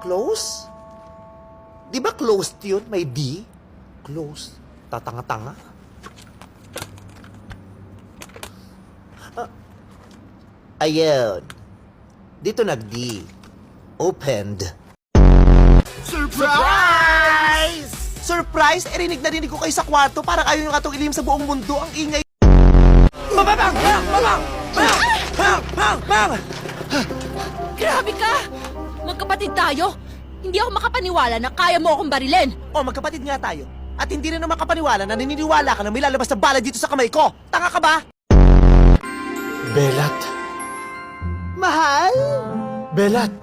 Close? Di ba closed yun? May D? Close. Tatanga-tanga. Ayun. Dito nag-D. Opened. Surprise! Surprise? Rinig na rinig ko kayo sa kwarto. Parang ayaw yung katong ilim sa buong mundo. Ang ingay. Mamang! Mamang! Mang! Grabe ka! Magkapatid tayo. Hindi ako makapaniwala na kaya mo akong barilin. O, magkapatid nga tayo. At hindi rin naman makapaniwala na naniniwala ka na may lalabas na bala dito sa kamay ko. Tanga ka ba? Belat. Mahal? Belat.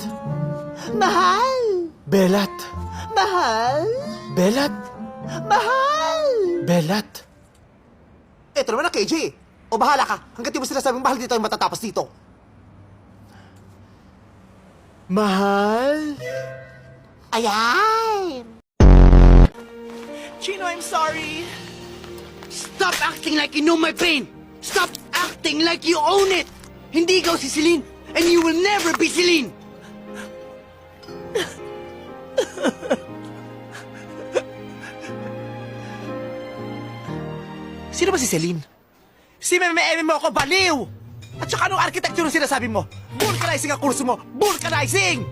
Mahal? Belat. Mahal? Belat. Mahal? Belat. Eto naman na, KJ. O bahala ka. Hanggat di mo sinasabing mahal dito tayo matatapos dito. Mahal. Ayan! Chino, I'm sorry. Stop acting like you know my pain! Stop acting like you own it! Hindi ikaw si Celine, and you will never be Celine! Sino ba si Celine? Si Meme mo ako, baliw! At saka anong architecture ang sinasabi mo? Vulcanizing ang kurso mo! Vulcanizing!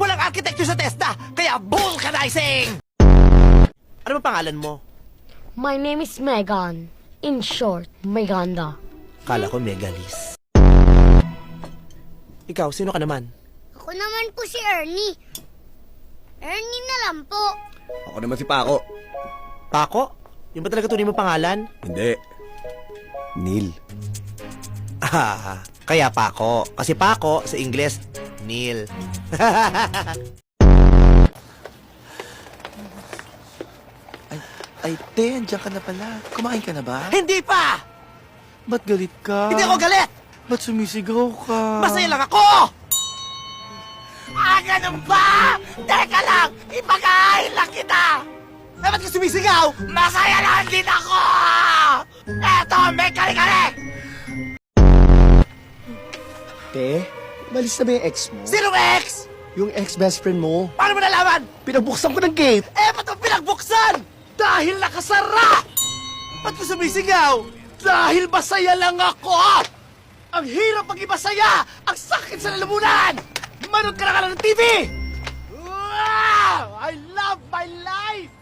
Walang architecture sa TESDA, kaya vulcanizing! Ano ba pangalan mo? My name is Megan. In short, Meganda. Kala ko Megalis. Ikaw, sino ka naman? Ako naman po si Ernie. Ernie na lang po. Ako naman si Paco. Paco? Yung ba talaga tunay mo pangalan? Hindi. Neil. Ah, kaya Paco. Kasi Paco, sa Ingles, Neil. Ay, te, andiyan ka na pala. Kumain ka na ba? Hindi pa! Ba't galit ka? Hindi ako galit! Ba't sumisigaw ka? Masaya lang ako! Ah, ganun ba? Teka lang! Ipakain lang kita! Eh, ba't ka sumisigaw? Masaya lang din ako! Eto, may kali-kali! Te, malis na ba yung ex mo? Sinong ex? Yung ex-best friend mo? Paano mo nalaman? Pinagbuksan ko ng gate! Eh, ba't mo pinagbuksan? Dahil nakasara! Ba't ka sumisigaw? Dahil masaya lang ako! Ang hirap maging masaya! Ang sakit sa lalamunan! Manood ka na ng TV! Wow! I love my life!